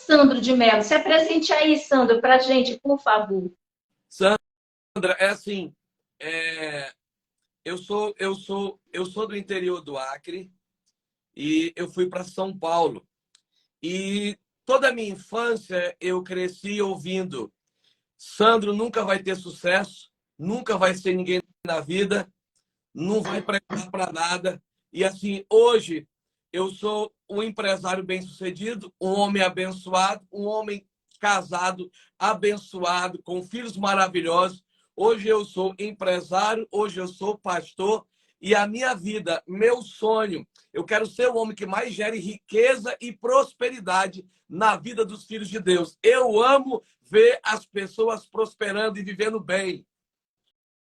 Sandro de Mello? Se apresente aí, Sandro, para a gente, por favor. Sandra, é assim, é, eu sou do interior do Acre e eu fui para São Paulo. E toda a minha infância eu cresci ouvindo: Sandro nunca vai ter sucesso, nunca vai ser ninguém na vida, não vai prestar para nada. E assim, hoje eu sou um empresário bem-sucedido, um homem abençoado, um homem casado, abençoado, com filhos maravilhosos. Hoje eu sou empresário, hoje eu sou pastor e a minha vida, meu sonho, eu quero ser o homem que mais gere riqueza e prosperidade na vida dos filhos de Deus. Eu amo ver as pessoas prosperando e vivendo bem.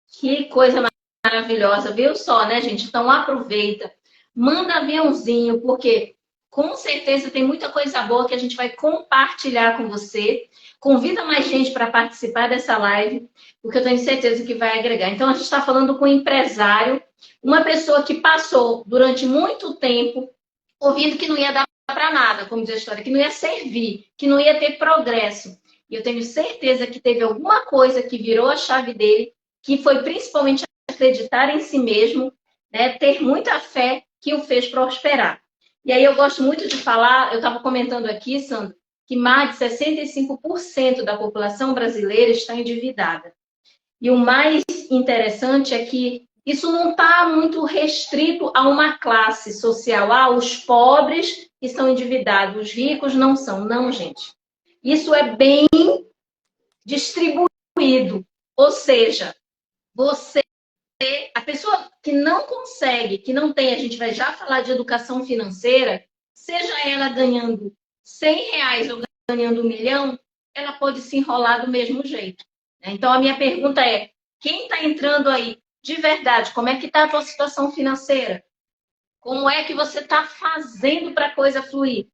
Que coisa maravilhosa, viu só, né, gente? Então aproveita, manda aviãozinho, porque com certeza tem muita coisa boa que a gente vai compartilhar com você. Convida mais gente para participar dessa live, porque eu tenho certeza que vai agregar. Então a gente está falando com um empresário, uma pessoa que passou durante muito tempo ouvindo que não ia dar para nada, como diz a história, que não ia servir, que não ia ter progresso. E eu tenho certeza que teve alguma coisa que virou a chave dele, que foi principalmente acreditar em si mesmo, né, ter muita fé que o fez prosperar. E aí eu gosto muito de falar, eu estava comentando aqui, Sandro, que mais de 65% da população brasileira está endividada. E o mais interessante é que isso não está muito restrito a uma classe social. Ah, os pobres estão endividados, os ricos não são. Não, gente. Isso é bem distribuído. Ou seja, você, a pessoa que não consegue, que não tem, a gente vai já falar de educação financeira, seja ela ganhando R$ 100 ou ganhando 1 milhão, ela pode se enrolar do mesmo jeito. Então, a minha pergunta é, quem está entrando aí de verdade, como é que está a tua situação financeira? Como é que você está fazendo para a coisa fluir?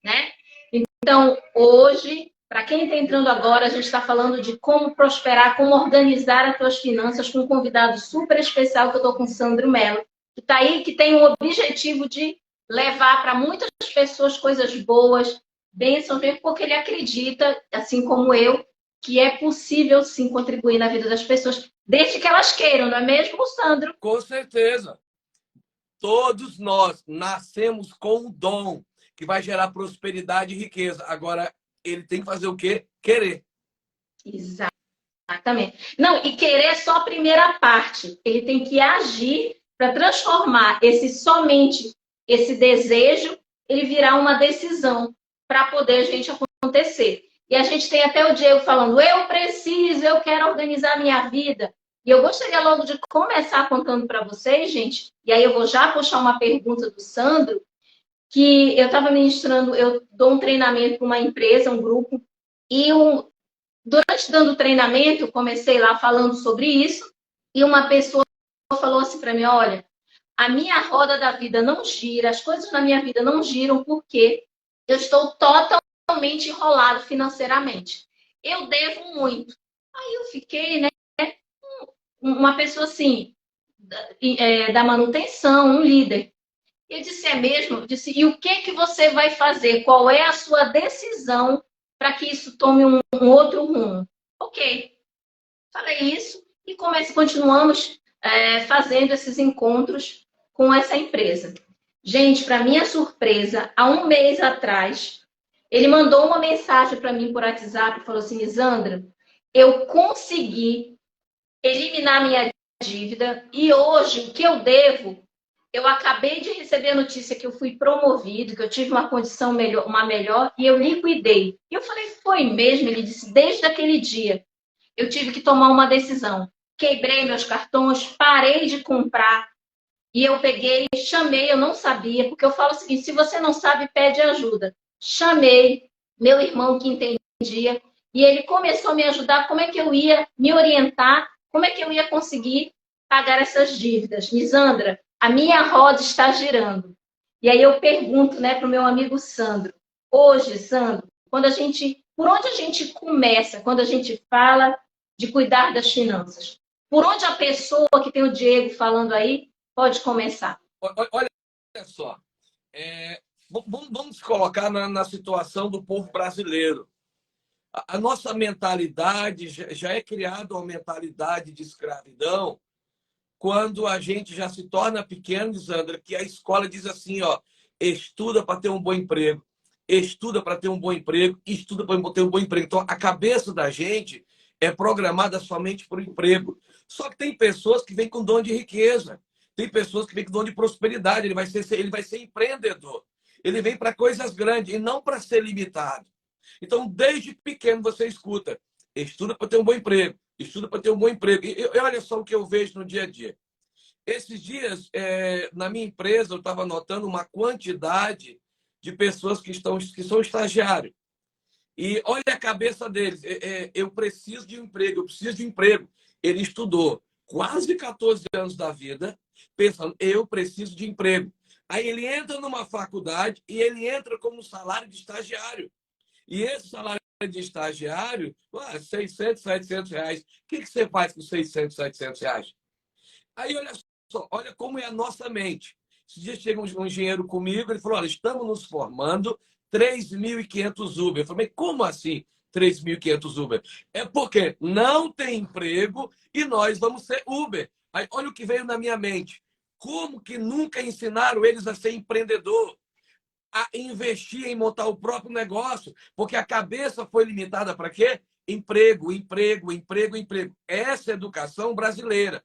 Né? Então, hoje, para quem está entrando agora, a gente está falando de como prosperar, como organizar as tuas finanças com um convidado super especial que eu estou com o Sandro Mello, que está aí, que tem o objetivo de levar para muitas pessoas coisas boas, bênçãos, porque ele acredita, assim como eu, que é possível sim contribuir na vida das pessoas, desde que elas queiram, não é mesmo, Sandro? Com certeza. Todos nós nascemos com um dom que vai gerar prosperidade e riqueza. Agora, ele tem que fazer o quê? Querer. Exatamente. Não, e querer é só a primeira parte. Ele tem que agir para transformar esse desejo, ele virar uma decisão para poder a gente acontecer. E a gente tem até o Diego falando, eu preciso, eu quero organizar a minha vida. E eu gostaria logo de começar contando para vocês, gente, e aí eu vou já puxar uma pergunta do Sandro, que eu estava ministrando, eu dou um treinamento para uma empresa, um grupo, e durante dando treinamento, comecei lá falando sobre isso, e uma pessoa falou assim para mim, olha, a minha roda da vida não gira, as coisas na minha vida não giram porque eu estou totalmente enrolado financeiramente. Eu devo muito. Aí eu fiquei, né, uma pessoa assim, da manutenção, um líder. Eu disse, é mesmo? Eu disse, e o que você vai fazer? Qual é a sua decisão para que isso tome um outro rumo? Ok. Falei isso e continuamos fazendo esses encontros com essa empresa. Gente, para minha surpresa, há um mês atrás, ele mandou uma mensagem para mim por WhatsApp e falou assim, Lisandra, eu consegui eliminar minha dívida e hoje o que eu devo, eu acabei de receber a notícia que eu fui promovido, que eu tive uma condição melhor, uma melhor e eu liquidei. E eu falei, foi mesmo? Ele disse, desde aquele dia eu tive que tomar uma decisão. Quebrei meus cartões, parei de comprar e eu peguei, chamei, eu não sabia, porque eu falo o seguinte, se você não sabe, pede ajuda. Chamei meu irmão que entendia e ele começou a me ajudar como é que eu ia me orientar, como é que eu ia conseguir pagar essas dívidas. Lisandra, a minha roda está girando. E aí eu pergunto, né, para o meu amigo Sandro, hoje, Sandro, por onde a gente começa, quando a gente fala de cuidar das finanças? Por onde a pessoa que tem o Diego falando aí pode começar? Olha só, Vamos se colocar na situação do povo brasileiro. A nossa mentalidade já é criada uma mentalidade de escravidão quando a gente já se torna pequeno, Lisandra, que a escola diz assim, ó, estuda para ter um bom emprego, estuda para ter um bom emprego, estuda para ter um bom emprego. Então, a cabeça da gente é programada somente para o emprego. Só que tem pessoas que vêm com dom de riqueza, tem pessoas que vêm com dom de prosperidade, ele vai ser empreendedor. Ele vem para coisas grandes e não para ser limitado. Então, desde pequeno, você escuta, estuda para ter um bom emprego, estuda para ter um bom emprego. E olha só o que eu vejo no dia a dia. Esses dias, na minha empresa, eu estava notando uma quantidade de pessoas que são estagiários. E olha a cabeça deles. Eu preciso de um emprego, eu preciso de um emprego. Ele estudou quase 14 anos da vida, pensando, eu preciso de emprego. Aí ele entra numa faculdade e ele entra como salário de estagiário. E esse salário de estagiário, 600, 700 reais. O que você faz com 600, 700 reais? Aí, olha só, olha como é a nossa mente. Esse dia chega um engenheiro comigo, ele falou, olha, estamos nos formando 3.500 Uber. Eu falei, como assim 3.500 Uber? É porque não tem emprego e nós vamos ser Uber. Aí, olha o que veio na minha mente. Como que nunca ensinaram eles a ser empreendedor? A investir em montar o próprio negócio, porque a cabeça foi limitada para quê? Emprego, emprego, emprego, emprego. Essa é a educação brasileira.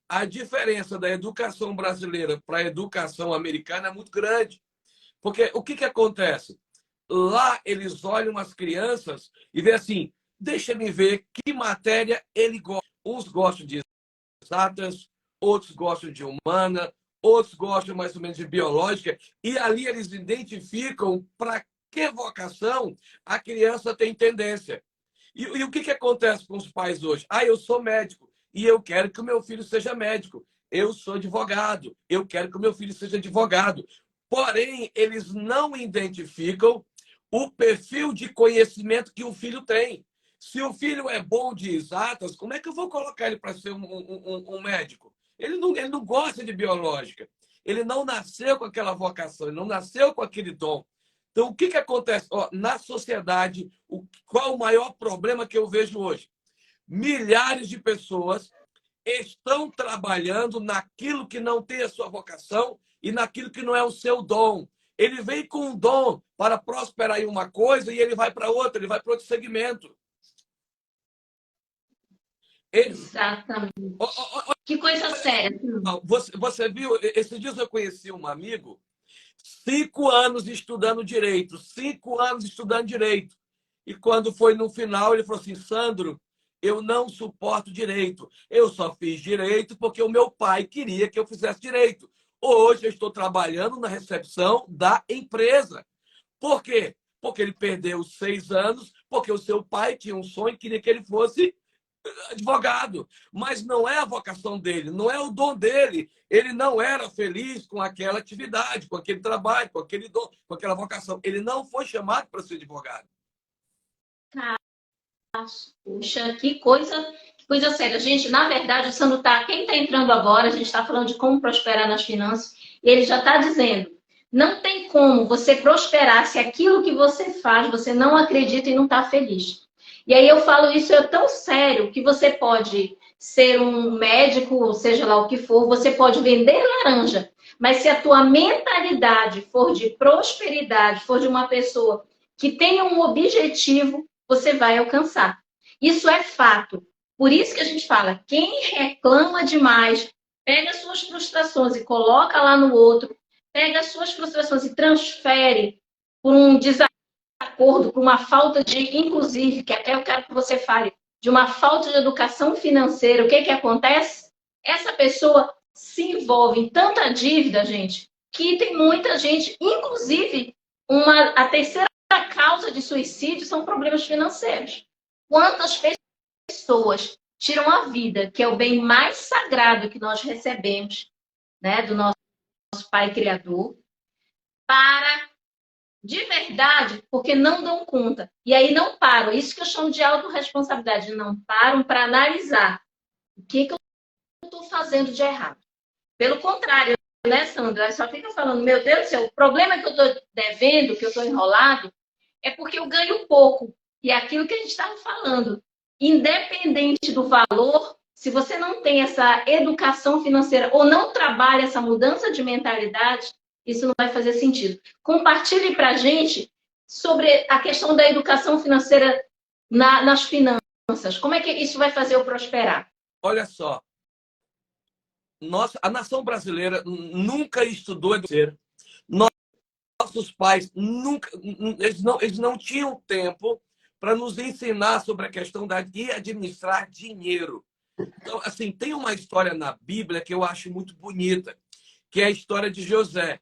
A diferença da educação brasileira para a educação americana é muito grande. Porque o que acontece? Lá eles olham as crianças e vê assim, deixa-me ver que matéria ele gosta. Uns gostam de exatas, outros gostam de humana, outros gostam mais ou menos de biológica, e ali eles identificam para que vocação a criança tem tendência. E o que acontece com os pais hoje? Eu sou médico e eu quero que o meu filho seja médico. Eu sou advogado, eu quero que o meu filho seja advogado. Porém, eles não identificam o perfil de conhecimento que o filho tem. Se o filho é bom de exatas, como é que eu vou colocar ele para ser um médico? Ele não gosta de biológica. Ele não nasceu com aquela vocação, ele não nasceu com aquele dom. Então, o que acontece? Na sociedade, qual o maior problema que eu vejo hoje? Milhares de pessoas estão trabalhando naquilo que não tem a sua vocação e naquilo que não é o seu dom. Ele vem com um dom para prosperar em uma coisa e ele vai para outra, ele vai para outro segmento. Exatamente. Que coisa séria. Você viu, esses dias eu conheci um amigo, 5 anos estudando direito, 5 anos estudando direito. E quando foi no final, ele falou assim, Sandro, eu não suporto direito. Eu só fiz direito porque o meu pai queria que eu fizesse direito. Hoje eu estou trabalhando na recepção da empresa. Por quê? Porque ele perdeu 6 anos, porque o seu pai tinha um sonho e queria que ele fosse advogado, mas não é a vocação dele, não é o dom dele. Ele não era feliz com aquela atividade, com aquele trabalho, com aquele dom, com aquela vocação. Ele não foi chamado para ser advogado. Puxa, que coisa séria. Gente, na verdade, o Sandro quem está entrando agora, a gente está falando de como prosperar nas finanças, e ele já está dizendo, não tem como você prosperar se aquilo que você faz, você não acredita e não está feliz. E aí eu falo isso é tão sério que você pode ser um médico, seja lá o que for, você pode vender laranja, mas se a tua mentalidade for de prosperidade, for de uma pessoa que tenha um objetivo, você vai alcançar. Isso é fato. Por isso que a gente fala, quem reclama demais, pega as suas frustrações e coloca lá no outro, pega as suas frustrações e transfere por um desacordo, por uma falta de, inclusive, que até eu quero que você fale, de uma falta de educação financeira, o que acontece? Essa pessoa se envolve em tanta dívida, gente, que tem muita gente, inclusive, a terceira causa de suicídio são problemas financeiros. Quantas pessoas tiram a vida, que é o bem mais sagrado que nós recebemos, né, do nosso Pai Criador, para, de verdade, porque não dão conta. E aí não param. Isso que eu chamo de autorresponsabilidade. Não param para analisar o que eu estou fazendo de errado. Pelo contrário, né, Sandra? Só fica falando, meu Deus do céu, o problema que eu estou devendo, que eu estou enrolado, é porque eu ganho pouco. E é aquilo que a gente estava falando, independente do valor, se você não tem essa educação financeira ou não trabalha essa mudança de mentalidade, isso não vai fazer sentido. Compartilhe para a gente sobre a questão da educação financeira nas finanças. Como é que isso vai fazer eu prosperar? Olha só, a nação brasileira nunca estudou financeiro. Nossos pais nunca, eles não tinham tempo para nos ensinar sobre a questão de administrar dinheiro. Então, assim, tem uma história na Bíblia que eu acho muito bonita, que é a história de José.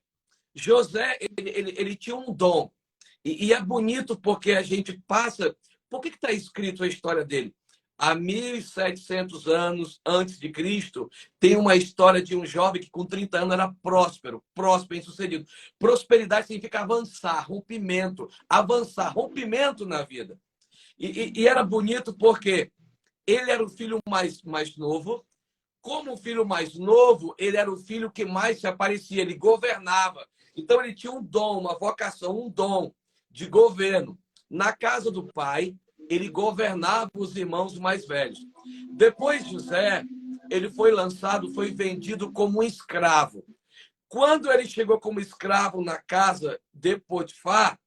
José, ele tinha um dom. E é bonito porque a gente passa... Por que está escrito a história dele? Há 1.700 anos antes de Cristo, tem uma história de um jovem que com 30 anos era próspero, bem-sucedido. Prosperidade significa avançar, rompimento, avançar, rompimento na vida. E era bonito porque ele era o filho mais novo. Como o filho mais novo, ele era o filho que mais se aparecia, ele governava. Então, ele tinha um dom, uma vocação, um dom de governo. Na casa do pai, ele governava os irmãos mais velhos. Depois, José, ele foi lançado, foi vendido como um escravo. Quando ele chegou como escravo na casa de Potifar,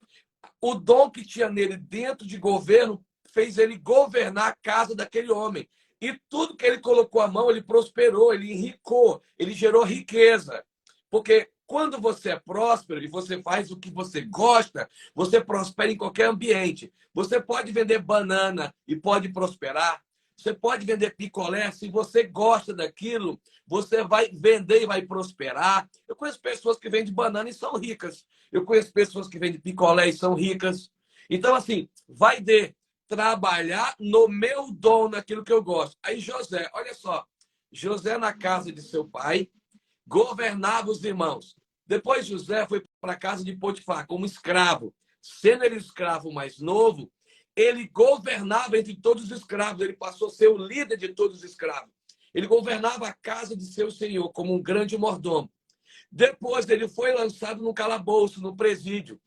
o dom que tinha nele dentro de governo fez ele governar a casa daquele homem. E tudo que ele colocou a mão, ele prosperou, ele enricou, ele gerou riqueza. Porque quando você é próspero e você faz o que você gosta, você prospera em qualquer ambiente. Você pode vender banana e pode prosperar. Você pode vender picolé. Se você gosta daquilo, você vai vender e vai prosperar. Eu conheço pessoas que vendem banana e são ricas. Eu conheço pessoas que vendem picolé e são ricas. Então, assim, vai trabalhar no meu dom, naquilo que eu gosto. Aí José, olha só, José na casa de seu pai, governava os irmãos. Depois José foi para a casa de Potifar como escravo. Sendo ele escravo mais novo, ele governava entre todos os escravos. Ele passou a ser o líder de todos os escravos. Ele governava a casa de seu senhor como um grande mordomo. Depois ele foi lançado no calabouço, no presídio.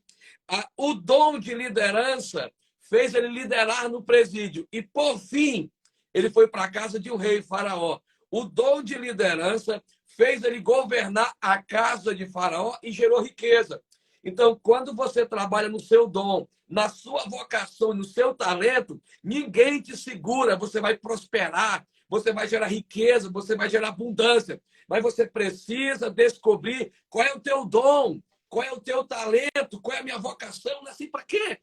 O dom de liderança fez ele liderar no presídio. E, por fim, ele foi para a casa de um rei, Faraó. O dom de liderança fez ele governar a casa de Faraó e gerou riqueza. Então, quando você trabalha no seu dom, na sua vocação, no seu talento, ninguém te segura, você vai prosperar, você vai gerar riqueza, você vai gerar abundância. Mas você precisa descobrir qual é o teu dom, qual é o teu talento, qual é a minha vocação, nasci para quê?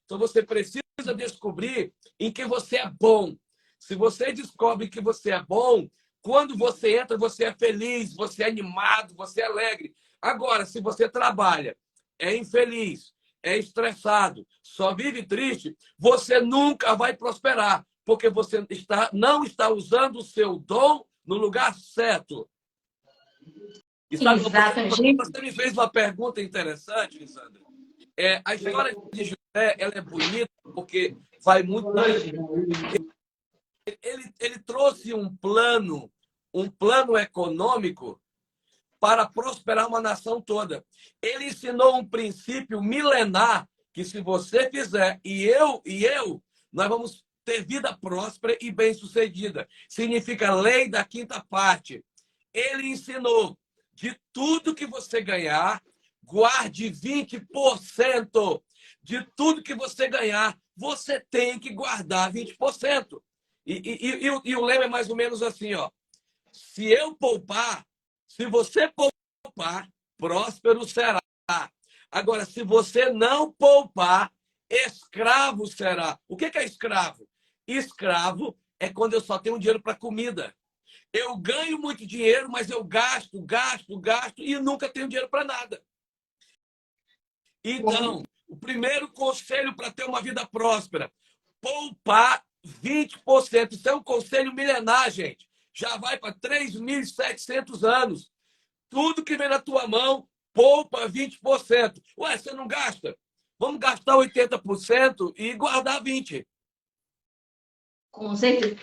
Então você precisa descobrir em que você é bom. Se você descobre que você é bom, quando você entra, você é feliz, você é animado, você é alegre. Agora, se você trabalha, é infeliz, é estressado, só vive triste, você nunca vai prosperar, porque você não está usando o seu dom no lugar certo. E sabe, Exatamente. você me fez uma pergunta interessante, Lisandra. A história de José, ela é bonita porque vai muito. Ele trouxe um plano econômico para prosperar uma nação toda. Ele ensinou um princípio milenar que se você fizer e eu, nós vamos ter vida próspera e bem-sucedida. Significa lei da quinta parte. Ele ensinou de tudo que você ganhar, guarde 20%. De tudo que você ganhar, você tem que guardar 20%. E o lema é mais ou menos assim, ó. Se eu poupar, se você poupar, próspero será. Agora, se você não poupar, escravo será. O que é escravo? Escravo é quando eu só tenho dinheiro para comida. Eu ganho muito dinheiro, mas eu gasto e nunca tenho dinheiro para nada. Então, o primeiro conselho para ter uma vida próspera, poupar 20%. Isso é um conselho milenar, gente. Já vai para 3.700 anos. Tudo que vem na tua mão, poupa 20%. Ué, você não gasta? Vamos gastar 80% e guardar 20%. Com certeza.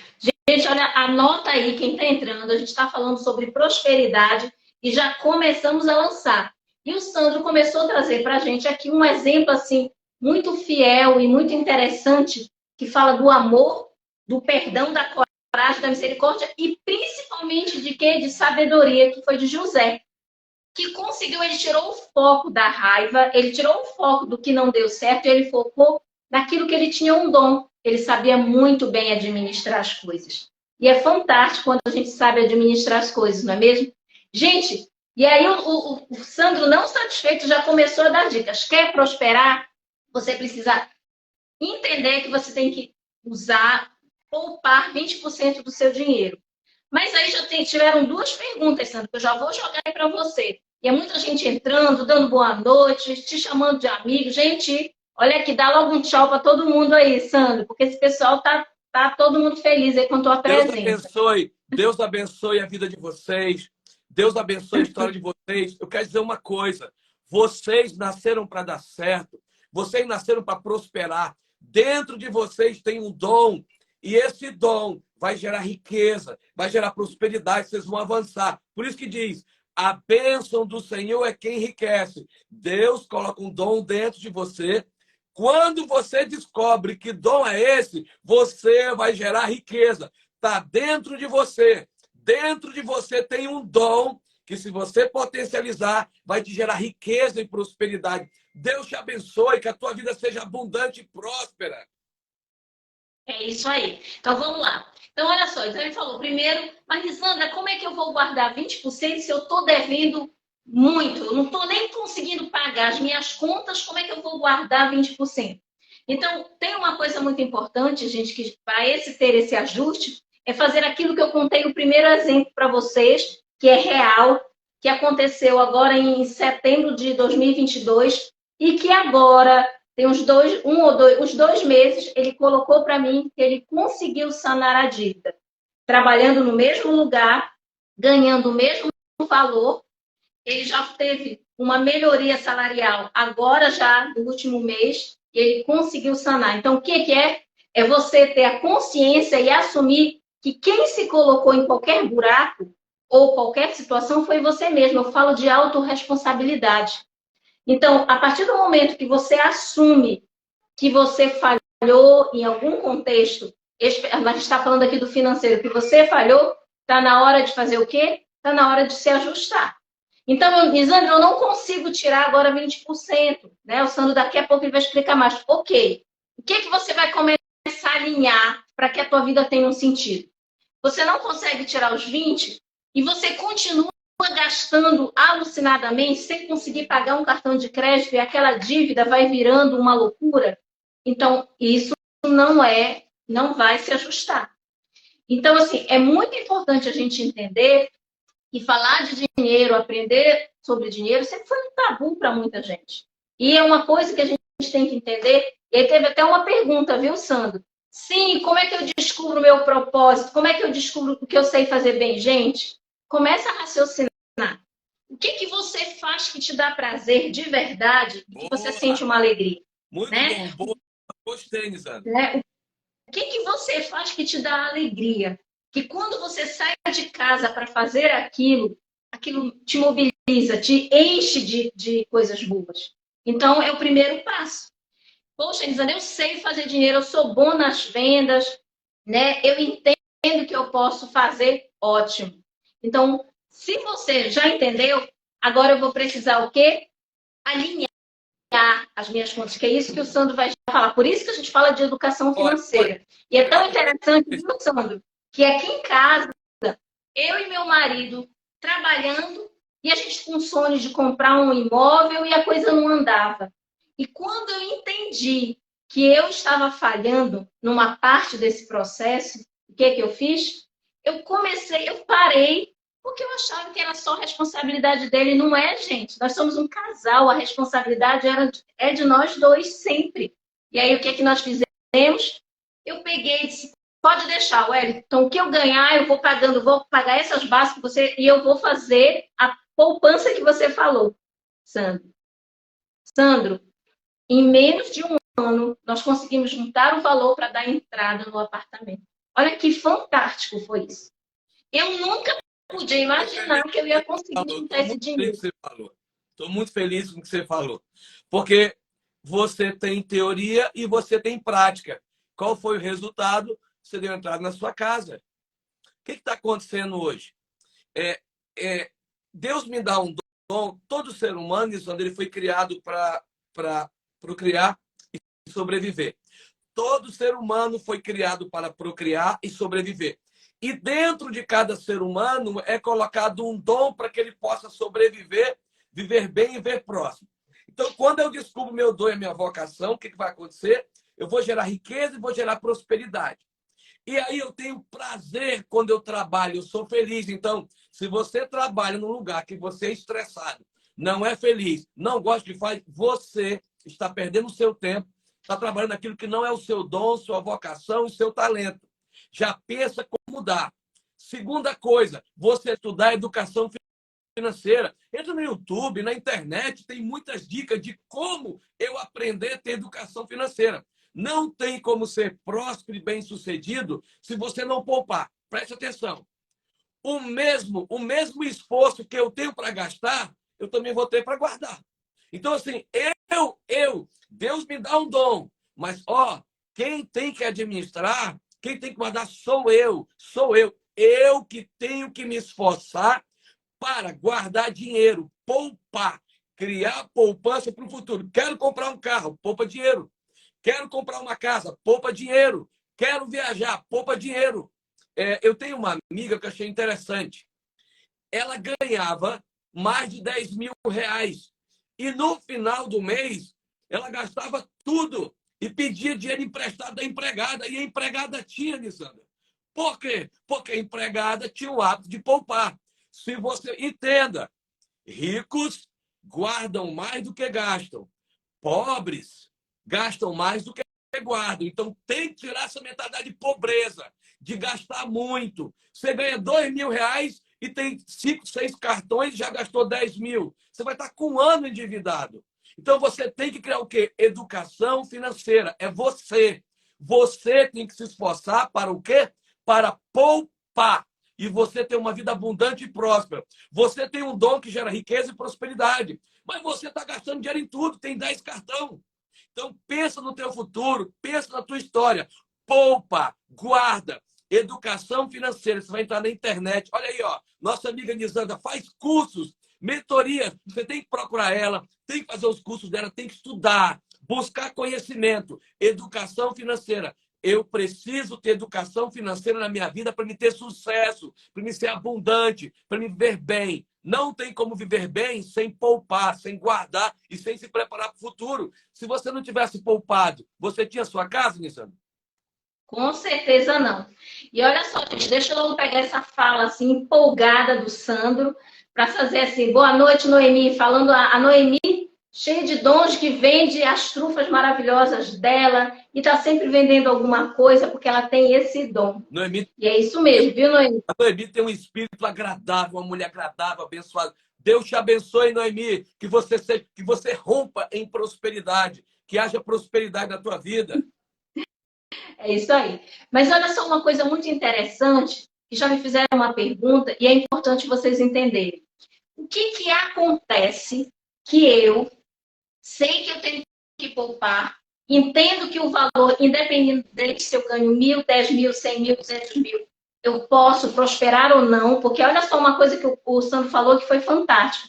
Gente, olha, anota aí quem está entrando. A gente está falando sobre prosperidade e já começamos a lançar. E o Sandro começou a trazer para a gente aqui um exemplo assim muito fiel e muito interessante, que fala do amor, do perdão, da coragem, da misericórdia e principalmente de quê? De sabedoria, que foi de José, que conseguiu, ele tirou o foco da raiva, ele tirou o foco do que não deu certo e ele focou naquilo que ele tinha um dom. Ele sabia muito bem administrar as coisas. E é fantástico quando a gente sabe administrar as coisas, não é mesmo? Gente, e aí o Sandro, não satisfeito, já começou a dar dicas. Quer prosperar? Você precisa entender que você tem que usar, poupar 20% do seu dinheiro. Mas aí já tiveram duas perguntas, Sandro, que eu já vou jogar aí para você. E é muita gente entrando, dando boa noite, te chamando de amigo. Gente, olha aqui, dá logo um tchau para todo mundo aí, Sandro, porque esse pessoal tá todo mundo feliz aí com a tua presença. Deus abençoe a vida de vocês. Deus abençoe a história de vocês. Eu quero dizer uma coisa. Vocês nasceram para dar certo. Vocês nasceram para prosperar. Dentro de vocês tem um dom. E esse dom vai gerar riqueza, vai gerar prosperidade. Vocês vão avançar. Por isso que diz, a bênção do Senhor é quem enriquece. Deus coloca um dom dentro de você. Quando você descobre que dom é esse, você vai gerar riqueza. Está dentro de você. Dentro de você tem um dom que, se você potencializar, vai te gerar riqueza e prosperidade. Deus te abençoe, que a tua vida seja abundante e próspera. É isso aí. Então vamos lá. Então, olha só, então ele falou primeiro, mas Lisandra, como é que eu vou guardar 20% se eu estou devendo muito? Eu não estou nem conseguindo pagar as minhas contas, como é que eu vou guardar 20%? Então, tem uma coisa muito importante, gente, que para ter esse ajuste, é fazer aquilo que eu contei no primeiro exemplo para vocês, que é real, que aconteceu agora em setembro de 2022 e que agora tem uns 2 meses, ele colocou para mim que ele conseguiu sanar a dívida. Trabalhando no mesmo lugar, ganhando o mesmo valor, ele já teve uma melhoria salarial agora já no último mês, e ele conseguiu sanar. Então, o que é? É você ter a consciência e assumir que quem se colocou em qualquer buraco ou qualquer situação foi você mesmo. Eu falo de autorresponsabilidade. Então, a partir do momento que você assume que você falhou em algum contexto, a gente está falando aqui do financeiro, que você falhou, está na hora de fazer o quê? Está na hora de se ajustar. Então, Lisandra, eu não consigo tirar agora 20%, né? O Sandro daqui a pouco ele vai explicar mais. Ok, o que você vai começar a alinhar para que a tua vida tenha um sentido? Você não consegue tirar os 20% e você continua gastando alucinadamente sem conseguir pagar um cartão de crédito e aquela dívida vai virando uma loucura. Então, isso não vai se ajustar. Então, assim, é muito importante a gente entender que falar de dinheiro, aprender sobre dinheiro, sempre foi um tabu para muita gente. E é uma coisa que a gente tem que entender. E aí teve até uma pergunta, viu, Sandro? Sim, como é que eu descubro o meu propósito? Como é que eu descubro o que eu sei fazer bem? Gente, começa a raciocinar. O que você faz que te dá prazer de verdade e que você sente uma alegria? Muito né? bom. Gostei, Lisandro. Né? O que você faz que te dá alegria? Que quando você sai de casa para fazer aquilo te mobiliza, te enche de coisas boas. Então, é o primeiro passo. Poxa, Elisandra, eu sei fazer dinheiro, eu sou bom nas vendas, né? Eu entendo que eu posso fazer, ótimo. Então, se você já entendeu, agora eu vou precisar o quê? Alinhar as minhas contas, que é isso que o Sandro vai falar. Por isso que a gente fala de educação financeira. E é tão interessante, viu, Sandro, que aqui em casa, eu e meu marido trabalhando e a gente com sonho de comprar um imóvel e a coisa não andava. E quando eu entendi que eu estava falhando numa parte desse processo, o que eu fiz? Eu parei, porque eu achava que era só responsabilidade dele. Não é, gente. Nós somos um casal, a responsabilidade é de nós dois sempre. E aí, o que nós fizemos? Eu peguei e disse, pode deixar, Wellington. Então, o que eu ganhar, eu vou pagar essas bases que você... E eu vou fazer a poupança que você falou, Sandro. Sandro, em menos de um ano, nós conseguimos juntar o valor para dar entrada no apartamento. Olha que fantástico foi isso. Eu nunca podia imaginar que eu ia conseguir juntar Estou esse muito feliz dinheiro. com o que você falou. Estou muito feliz com o que você falou. Porque você tem teoria e você tem prática. Qual foi o resultado? Você deu entrada na sua casa. O que está acontecendo hoje? É, Deus me dá um dom. Todo ser humano, ele foi criado para procriar e sobreviver. Todo ser humano foi criado para procriar e sobreviver. E dentro de cada ser humano é colocado um dom para que ele possa sobreviver, viver bem e ver próximo. Então, quando eu descubro meu dom e a minha vocação, o que vai acontecer? Eu vou gerar riqueza e vou gerar prosperidade. E aí eu tenho prazer quando eu trabalho, eu sou feliz. Então, se você trabalha num lugar que você é estressado, não é feliz, não gosta de fazer, você está perdendo o seu tempo, está trabalhando naquilo que não é o seu dom, sua vocação e seu talento. Já pensa como mudar. Segunda coisa, você estudar educação financeira. Entra no YouTube, na internet, tem muitas dicas de como eu aprender a ter educação financeira. Não tem como ser próspero e bem-sucedido se você não poupar. Preste atenção. O mesmo esforço que eu tenho para gastar, eu também vou ter para guardar. Então, assim, Deus me dá um dom, mas, quem tem que administrar, quem tem que guardar sou eu. Eu que tenho que me esforçar para guardar dinheiro, poupar, criar poupança para o futuro. Quero comprar um carro, poupa dinheiro. Quero comprar uma casa, poupa dinheiro. Quero viajar, poupa dinheiro. Eu tenho uma amiga que eu achei interessante. Ela ganhava mais de 10 mil reais. E no final do mês, ela gastava tudo e pedia dinheiro emprestado da empregada. E a empregada tinha, Lisandra. Por quê? Porque a empregada tinha o hábito de poupar. Se você entenda, ricos guardam mais do que gastam. Pobres gastam mais do que guardam. Então tem que tirar essa mentalidade de pobreza, de gastar muito. Você ganha 2 mil reais e tem 5, 6 cartões e já gastou 10 mil. Você vai estar com um ano endividado. Então você tem que criar o quê? Educação financeira. É você. Você tem que se esforçar para o quê? Para poupar. E você tem uma vida abundante e próspera. Você tem um dom que gera riqueza e prosperidade. Mas você está gastando dinheiro em tudo, tem 10 cartão. Então, pensa no teu futuro, pensa na tua história. Poupa, guarda, educação financeira. Você vai entrar na internet. Olha aí, nossa amiga Nisanda faz cursos, mentorias. Você tem que procurar ela, tem que fazer os cursos dela, tem que estudar, buscar conhecimento, educação financeira. Eu preciso ter educação financeira na minha vida para me ter sucesso, para me ser abundante, para me viver bem. Não tem como viver bem sem poupar, sem guardar e sem se preparar para o futuro. Se você não tivesse poupado, você tinha sua casa, Nissana? Com certeza não. E olha só, gente, deixa eu logo pegar essa fala assim empolgada do Sandro para fazer assim, boa noite, Noemi, falando a Noemi cheia de dons que vende as trufas maravilhosas dela e está sempre vendendo alguma coisa porque ela tem esse dom. Noemi, e é isso mesmo, viu, Noemi? a Noemi tem um espírito agradável, uma mulher agradável, abençoada. Deus te abençoe, Noemi, que você rompa em prosperidade, que haja prosperidade na tua vida. É isso aí. Mas olha só uma coisa muito interessante, que já me fizeram uma pergunta e é importante vocês entenderem. O que acontece que eu sei que eu tenho que poupar, entendo que o valor, independente se eu ganho 1.000, 10 mil, 100 mil, 200 mil, eu posso prosperar ou não, porque olha só uma coisa que o Sandro falou que foi fantástico.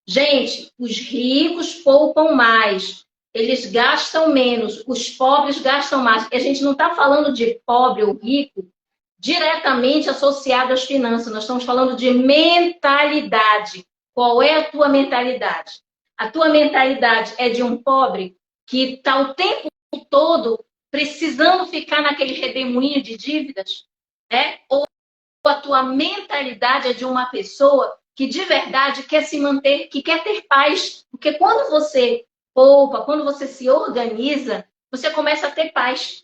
Gente, os ricos poupam mais, eles gastam menos, os pobres gastam mais. E a gente não está falando de pobre ou rico diretamente associado às finanças, nós estamos falando de mentalidade. Qual é a tua mentalidade? A tua mentalidade é de um pobre que está o tempo todo precisando ficar naquele redemoinho de dívidas? Ou a tua mentalidade é de uma pessoa que de verdade quer se manter, que quer ter paz? Porque quando você poupa, quando você se organiza, você começa a ter paz.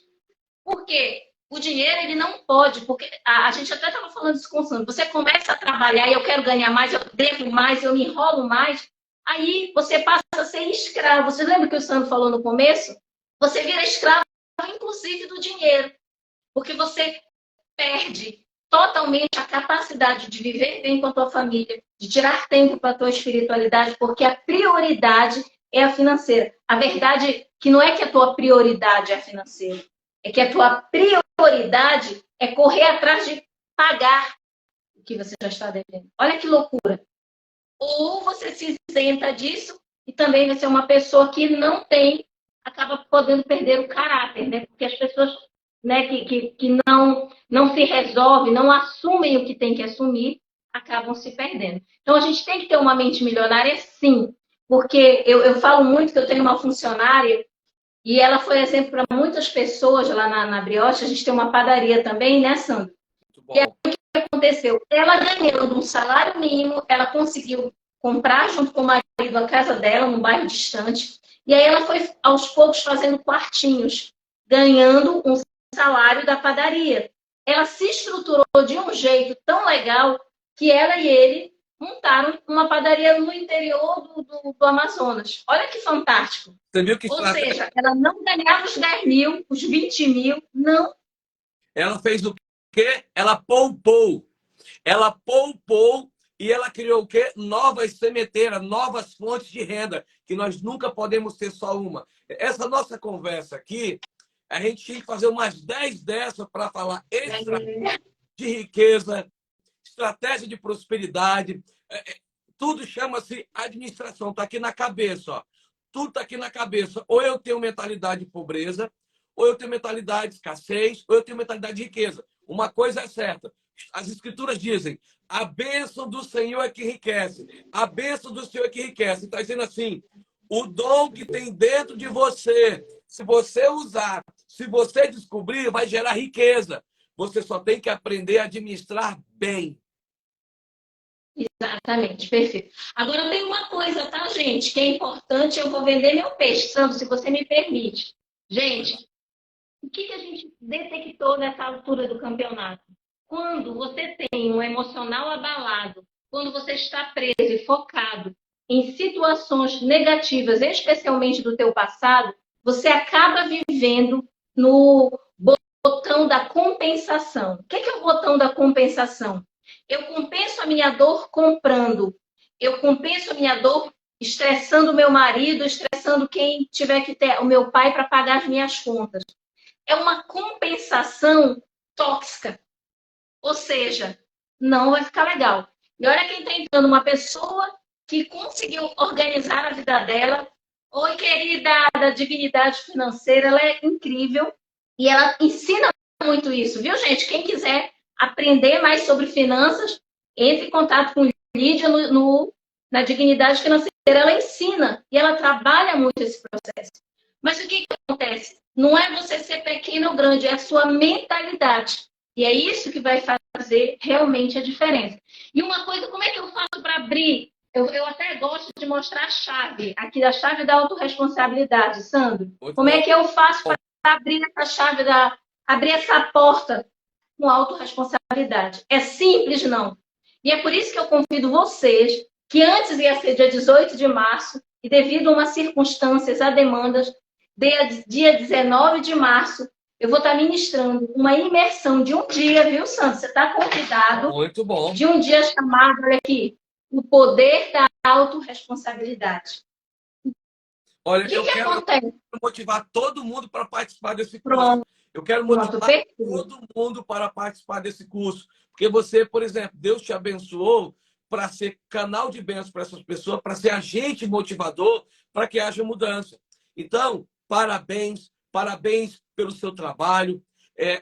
Por quê? O dinheiro, ele não pode, porque a gente até estava falando isso com o Sandro. Você começa a trabalhar e eu quero ganhar mais, eu devo mais, eu me enrolo mais. Aí você passa a ser escravo. Você lembra que o Sandro falou no começo? Você vira escravo, inclusive, do dinheiro. Porque você perde totalmente a capacidade de viver bem com a tua família, de tirar tempo para a tua espiritualidade, porque a prioridade é a financeira. A verdade é que não é que a tua prioridade é a financeira, é que a tua prioridade é correr atrás de pagar o que você já está devendo. Olha que loucura. Ou você se isenta disso e também vai ser uma pessoa que não tem, acaba podendo perder o caráter, né? Porque as pessoas, né, que não se resolvem, não assumem o que tem que assumir, acabam se perdendo. Então a gente tem que ter uma mente milionária, sim, porque eu falo muito que eu tenho uma funcionária e ela foi exemplo para muitas pessoas lá na Brioche. A gente tem uma padaria também, né, Sandra? Muito bom. Aconteceu? Ela ganhando um salário mínimo, ela conseguiu comprar junto com o marido a casa dela, num bairro distante, e aí ela foi aos poucos fazendo quartinhos, ganhando um salário da padaria. Ela se estruturou de um jeito tão legal que ela e ele montaram uma padaria no interior do Amazonas. Olha que fantástico. Você viu que Ou estratégia? seja, ela não ganhava os 10 mil, os 20 mil, não. Ela fez o quê? Ela poupou. Ela poupou e ela criou o quê? Novas sementeiras, novas fontes de renda, que nós nunca podemos ter só uma. Essa nossa conversa aqui, a gente tinha que fazer umas 10 dessas para falar estratégia de riqueza, estratégia de prosperidade. Tudo chama-se administração, está aqui na cabeça. Ó. Tudo está aqui na cabeça. Ou eu tenho mentalidade de pobreza, ou eu tenho mentalidade de escassez, ou eu tenho mentalidade de riqueza. Uma coisa é certa. As escrituras dizem: a bênção do Senhor é que enriquece. A bênção do Senhor é que enriquece. Está dizendo assim: o dom que tem dentro de você, se você usar, se você descobrir, vai gerar riqueza. Você só tem que aprender a administrar bem. Exatamente, perfeito. Agora tem uma coisa, tá, gente, que é importante. Eu vou vender meu peixe, Sandro, se você me permite. Gente, o que a gente detectou nessa altura do campeonato? Quando você tem um emocional abalado, quando você está preso e focado em situações negativas, especialmente do teu passado, você acaba vivendo no botão da compensação. O que é o botão da compensação? Eu compenso a minha dor comprando. Eu compenso a minha dor estressando o meu marido, estressando quem tiver que ter o meu pai para pagar as minhas contas. É uma compensação tóxica. Ou seja, não vai ficar legal. E olha quem está entrando, uma pessoa que conseguiu organizar a vida dela. Oi, querida, da dignidade financeira, ela é incrível e ela ensina muito isso, viu, gente? Quem quiser aprender mais sobre finanças, entre em contato com Lídia na dignidade financeira. Ela ensina e ela trabalha muito esse processo. Mas o que acontece? Não é você ser pequeno ou grande, é a sua mentalidade. E é isso que vai fazer realmente a diferença. E uma coisa, como é que eu faço para abrir? Eu até gosto de mostrar a chave, aqui da chave da autorresponsabilidade, Sandro. Como é que eu faço para abrir essa chave, abrir essa porta com autorresponsabilidade? É simples, não. E é por isso que eu convido vocês, que antes ia ser dia 18 de março, e devido a umas circunstâncias, a demandas, dia 19 de março, eu vou estar ministrando uma imersão de um dia, viu, Santos? Você está convidado. Muito bom. De um dia chamado, olha aqui, o poder da autorresponsabilidade. Olha, eu quero motivar todo mundo para participar desse curso. Pronto. Eu quero motivar todo mundo para participar desse curso. Porque você, por exemplo, Deus te abençoou para ser canal de bênção para essas pessoas, para ser agente motivador, para que haja mudança. Então, parabéns, parabéns pelo seu trabalho.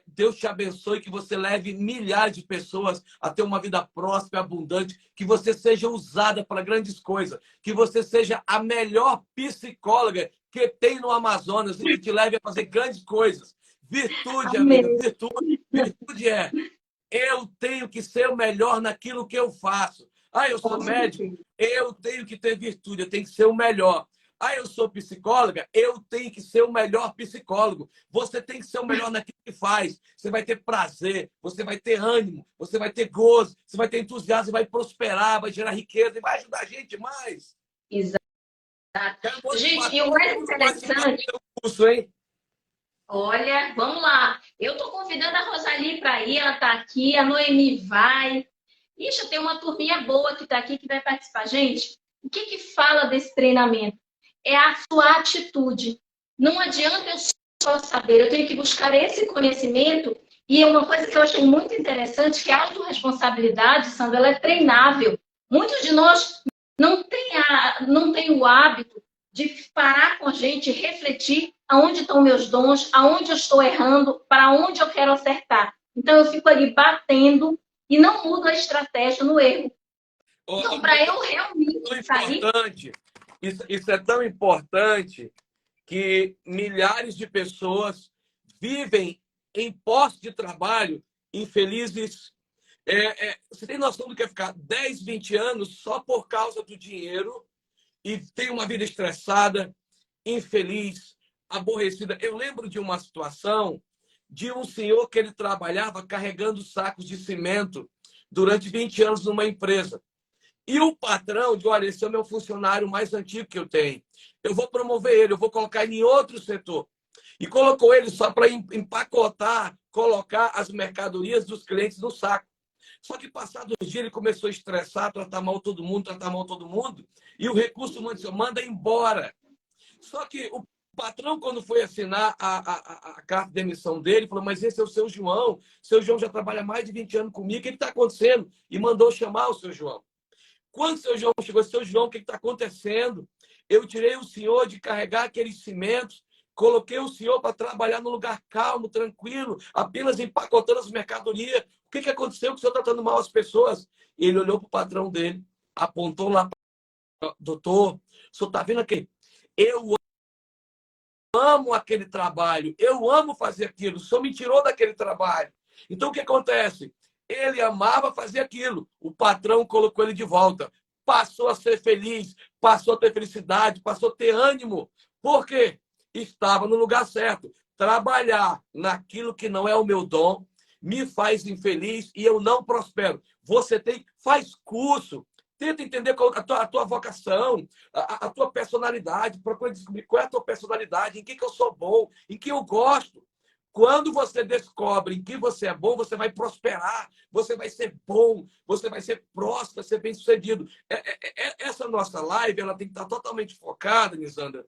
Deus te abençoe, que você leve milhares de pessoas a ter uma vida próspera, abundante, que você seja usada para grandes coisas, que você seja a melhor psicóloga que tem no Amazonas e que te leve a fazer grandes coisas. Virtude, amiga, virtude. Virtude eu tenho que ser o melhor naquilo que eu faço. Eu sou médico, eu tenho que ter virtude, eu tenho que ser o melhor. Eu sou psicóloga, eu tenho que ser o melhor psicólogo. Você tem que ser o melhor naquilo que faz. Você vai ter prazer, você vai ter ânimo, você vai ter gozo, você vai ter entusiasmo, vai prosperar, vai gerar riqueza e vai ajudar a gente mais. Exato. Gente, e o mais interessante... Curso, hein? Olha, vamos lá. Eu estou convidando a Rosali para ir, ela está aqui, a Noemi vai. Ixi, tem uma turminha boa que está aqui que vai participar. Gente, o que que fala desse treinamento? É a sua atitude. Não adianta eu só saber, eu tenho que buscar esse conhecimento. E uma coisa que eu achei muito interessante, que a autorresponsabilidade, Sandra, ela é treinável. Muitos de nós não tem o hábito de parar com a gente, refletir aonde estão meus dons, aonde eu estou errando, para onde eu quero acertar. Então, eu fico ali batendo e não mudo a estratégia no erro. Então, para eu realmente sair... Importante, isso é tão importante que milhares de pessoas vivem em posse de trabalho infelizes. Você tem noção do que é ficar 10, 20 anos só por causa do dinheiro e tem uma vida estressada, infeliz, aborrecida? Eu lembro de uma situação de um senhor que ele trabalhava carregando sacos de cimento durante 20 anos numa empresa. E o patrão disse, olha, esse é o meu funcionário mais antigo que eu tenho. Eu vou promover ele, eu vou colocar ele em outro setor. E colocou ele só para empacotar, colocar as mercadorias dos clientes no saco. Só que, passados os dias, ele começou a estressar, tratar mal todo mundo, e o recurso humano disse, manda embora. Só que o patrão, quando foi assinar a carta de demissão dele, falou, mas esse é o seu João já trabalha mais de 20 anos comigo, o que está acontecendo? E mandou chamar o seu João. Quando o seu João chegou, seu João, o que está acontecendo? Eu tirei o senhor de carregar aqueles cimentos, coloquei o senhor para trabalhar num lugar calmo, tranquilo, apenas empacotando as mercadorias. O que aconteceu que o senhor está tratando mal as pessoas? E ele olhou para o patrão dele, apontou lá, doutor, o senhor está vendo aqui? Eu amo aquele trabalho, eu amo fazer aquilo, o senhor me tirou daquele trabalho. Então, o que acontece? Ele amava fazer aquilo. O patrão colocou ele de volta. Passou a ser feliz, passou a ter felicidade, passou a ter ânimo. Por quê? Estava no lugar certo. Trabalhar naquilo que não é o meu dom me faz infeliz e eu não prospero. Faz curso, tenta entender a tua vocação, a tua personalidade, procura descobrir qual é a tua personalidade, em que eu sou bom, em que eu gosto. Quando você descobre em que você é bom, você vai prosperar, você vai ser bom, você vai ser próspero, vai ser bem-sucedido. Essa nossa live ela tem que estar totalmente focada, Nisandra,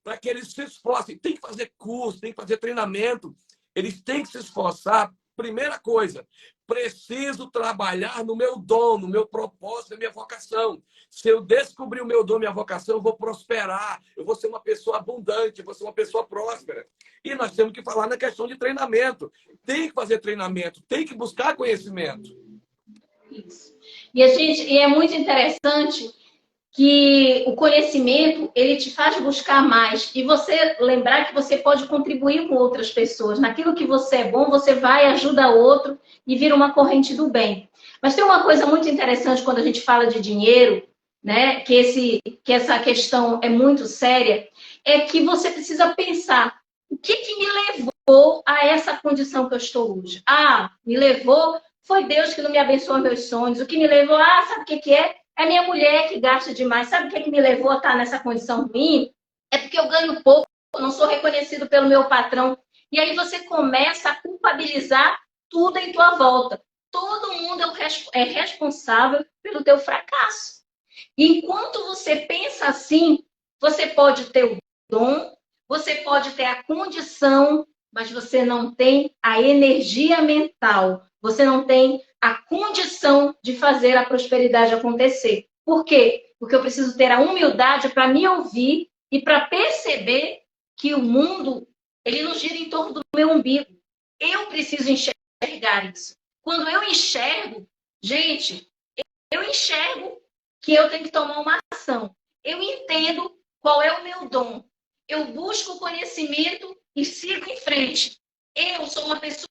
para que eles se esforcem. Tem que fazer curso, tem que fazer treinamento. Eles têm que se esforçar. Primeira coisa, preciso trabalhar no meu dom, no meu propósito, na minha vocação. Se eu descobrir o meu dom, minha vocação, eu vou prosperar, eu vou ser uma pessoa abundante, eu vou ser uma pessoa próspera. E nós temos que falar na questão de treinamento. Tem que fazer treinamento, tem que buscar conhecimento. Isso. E é muito interessante que o conhecimento, ele te faz buscar mais. E você lembrar que você pode contribuir com outras pessoas. Naquilo que você é bom, você vai, ajuda outro e vira uma corrente do bem. Mas tem uma coisa muito interessante quando a gente fala de dinheiro, né? Que essa questão é muito séria, é que você precisa pensar o que me levou a essa condição que eu estou hoje. Me levou, foi Deus que não me abençoou meus sonhos. O que me levou, sabe o que é? É minha mulher que gasta demais. Sabe o que me levou a estar nessa condição ruim? É porque eu ganho pouco, não sou reconhecido pelo meu patrão. E aí você começa a culpabilizar tudo em tua volta. Todo mundo é responsável pelo teu fracasso. E enquanto você pensa assim, você pode ter o dom, você pode ter a condição, mas você não tem a energia mental. Você não tem a condição de fazer a prosperidade acontecer. Por quê? Porque eu preciso ter a humildade para me ouvir e para perceber que o mundo, ele não gira em torno do meu umbigo. Eu preciso enxergar isso. Quando eu enxergo, gente, eu enxergo que eu tenho que tomar uma ação. Eu entendo qual é o meu dom. Eu busco conhecimento e sigo em frente. Eu sou uma pessoa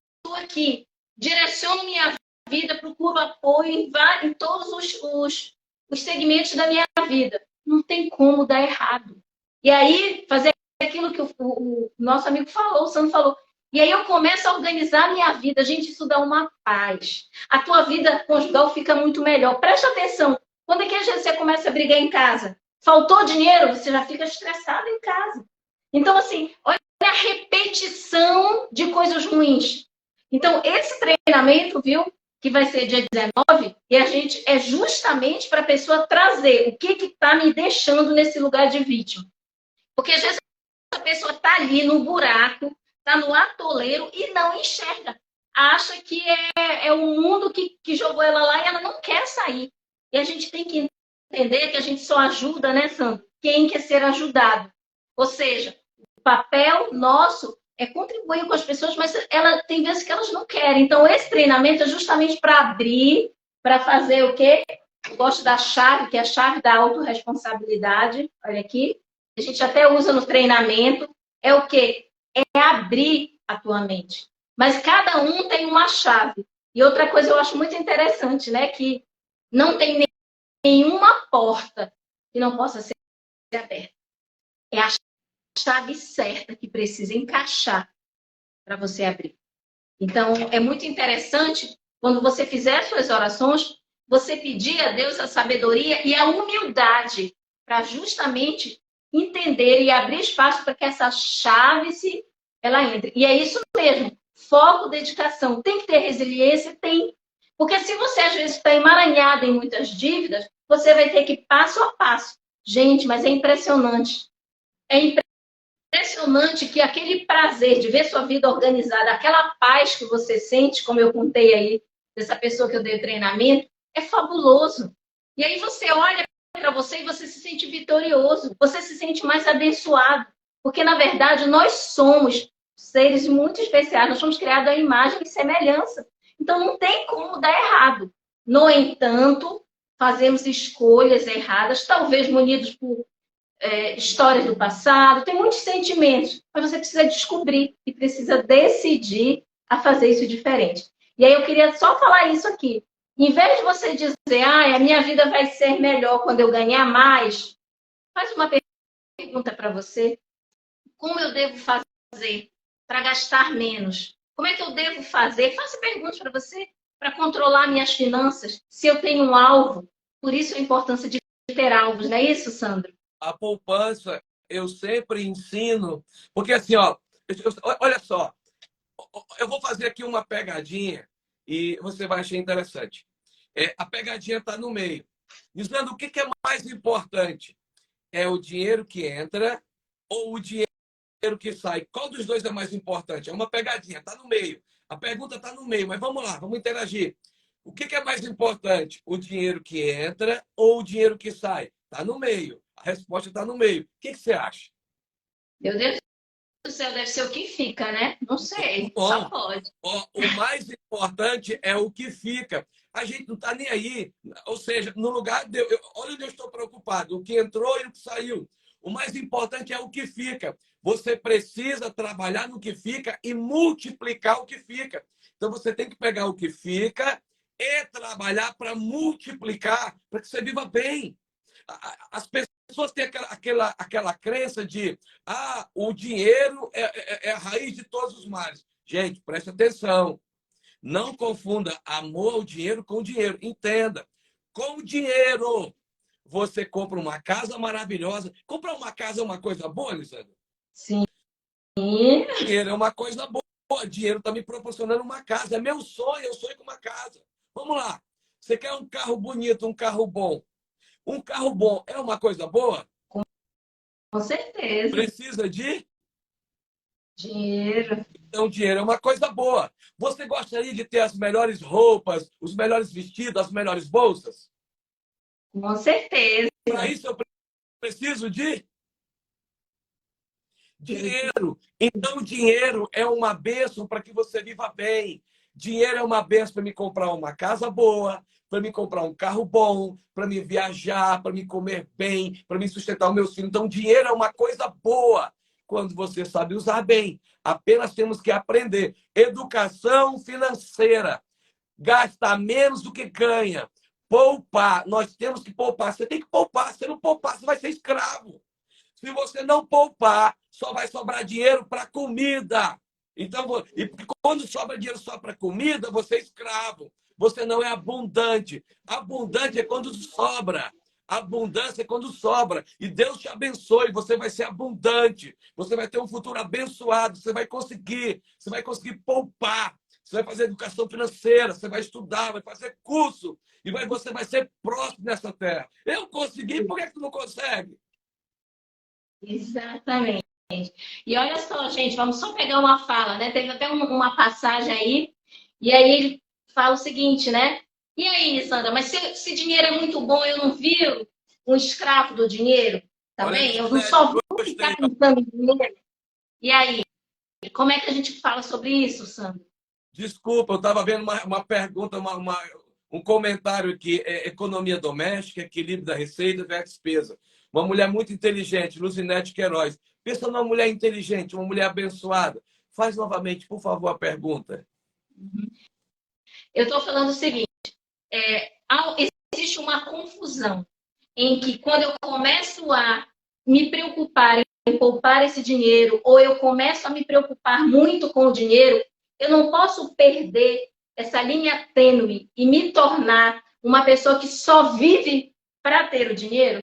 que direciono minha vida, procuro apoio em todos os segmentos da minha vida. Não tem como dar errado. E aí, fazer aquilo que o nosso amigo falou, o Sandro falou. E aí eu começo a organizar a minha vida. Gente, isso dá uma paz. A tua vida conjugal fica muito melhor. Presta atenção. Quando é que você começa a brigar em casa? Faltou dinheiro? Você já fica estressado em casa. Então, assim, olha a repetição de coisas ruins. Então, esse treinamento, viu, que vai ser dia 19, e a gente é justamente para a pessoa trazer o que está me deixando nesse lugar de vítima. Porque às vezes a pessoa está ali no buraco, está no atoleiro e não enxerga. Acha que é o mundo que jogou ela lá e ela não quer sair. E a gente tem que entender que a gente só ajuda, né, Sandra? Quem quer ser ajudado. Ou seja, o papel nosso é contribuir com as pessoas, mas ela tem vezes que elas não querem. Então, esse treinamento é justamente para abrir, para fazer o quê? Eu gosto da chave, que é a chave da autorresponsabilidade. Olha aqui. A gente até usa no treinamento. É o quê? É abrir a tua mente. Mas cada um tem uma chave. E outra coisa eu acho muito interessante, né? Que não tem nenhuma porta que não possa ser aberta. É a chave certa que precisa encaixar para você abrir. Então, é muito interessante, quando você fizer suas orações, você pedir a Deus a sabedoria e a humildade para justamente entender e abrir espaço para que essa chave ela entre. E é isso mesmo, foco, dedicação. Tem que ter resiliência? Tem. Porque se você, às vezes, está emaranhado em muitas dívidas, você vai ter que ir passo a passo. Gente, mas é impressionante. É impressionante que aquele prazer de ver sua vida organizada, aquela paz que você sente, como eu contei aí, dessa pessoa que eu dei o treinamento, é fabuloso. E aí você olha para você e você se sente vitorioso, você se sente mais abençoado. Porque, na verdade, nós somos seres muito especiais, nós somos criados à imagem e semelhança. Então, não tem como dar errado. No entanto, fazemos escolhas erradas, talvez munidos por histórias do passado, tem muitos sentimentos, mas você precisa descobrir e precisa decidir a fazer isso diferente. E aí eu queria só falar isso aqui. Em vez de você dizer, a minha vida vai ser melhor quando eu ganhar mais, faz uma pergunta para você. Como eu devo fazer para gastar menos? Como é que eu devo fazer? Faça perguntas para você, para controlar minhas finanças, se eu tenho um alvo. Por isso a importância de ter alvos, não é isso, Sandro? A poupança, eu sempre ensino, porque assim, olha só, eu vou fazer aqui uma pegadinha e você vai achar interessante. A pegadinha está no meio, dizendo o que é mais importante: é o dinheiro que entra ou o dinheiro que sai? Qual dos dois é mais importante? É uma pegadinha, está no meio. A pergunta está no meio, mas vamos lá, vamos interagir. O que é mais importante? O dinheiro que entra ou o dinheiro que sai? Está no meio. A resposta está no meio. O que você acha? Meu Deus do céu, deve ser o que fica, né? Não sei, Bom, só pode. o mais importante é o que fica. A gente não está nem aí. Ou seja, no lugar de. Olha onde eu estou preocupado: o que entrou e o que saiu. O mais importante é o que fica. Você precisa trabalhar no que fica e multiplicar o que fica. Então você tem que pegar o que fica e trabalhar para multiplicar, para que você viva bem. As pessoas têm aquela crença de o dinheiro é a raiz de todos os males. Gente, preste atenção. Não confunda amor ao dinheiro com dinheiro. Entenda. Com dinheiro, você compra uma casa maravilhosa. Comprar uma casa é uma coisa boa, Lisandra? Sim. Dinheiro é uma coisa boa. Dinheiro está me proporcionando uma casa. É meu sonho, eu sonho com uma casa. Vamos lá. Você quer um carro bonito, um carro bom. Um carro bom é uma coisa boa? Com certeza. Precisa de Dinheiro. então, dinheiro é uma coisa boa. Você gostaria de ter as melhores roupas, os melhores vestidos, as melhores bolsas? Com certeza. Para isso, eu preciso de dinheiro. Então, dinheiro é uma bênção para que você viva bem. Dinheiro é uma bênção para me comprar uma casa boa, para me comprar um carro bom, para me viajar, para me comer bem, para me sustentar o meu filho. Então, dinheiro é uma coisa boa quando você sabe usar bem. Apenas temos que aprender. Educação financeira. Gasta menos do que ganha. Poupar. Nós temos que poupar. Você tem que poupar. Se não poupar, você vai ser escravo. Se você não poupar, só vai sobrar dinheiro para comida. Então, e quando sobra dinheiro só para comida, você é escravo. Você não é abundante. Abundante é quando sobra. Abundância é quando sobra. E Deus te abençoe, você vai ser abundante. Você vai ter um futuro abençoado, você vai conseguir poupar. Você vai fazer educação financeira, você vai estudar, vai fazer curso. E você vai ser próximo nessa terra. Eu consegui, por que tu não consegue? Exatamente. E olha só, gente, vamos só pegar uma fala, né? Teve até uma passagem aí, e aí ele fala o seguinte, né? E aí, Sandra, mas se dinheiro é muito bom, eu não viro um escravo do dinheiro Olha, também? Eu não só vou ficar gostei. pensando em dinheiro. E aí, como é que a gente fala sobre isso, Sandra? Desculpa, eu estava vendo uma pergunta, um comentário aqui. Economia doméstica, equilíbrio da receita versus despesa. Uma mulher muito inteligente, Luzinete Queiroz. Pensa numa mulher inteligente, uma mulher abençoada. Faz novamente, por favor, a pergunta. Eu estou falando o seguinte, existe uma confusão em que quando eu começo a me preocupar em poupar esse dinheiro, ou eu começo a me preocupar muito com o dinheiro, eu não posso perder essa linha tênue e me tornar uma pessoa que só vive para ter o dinheiro.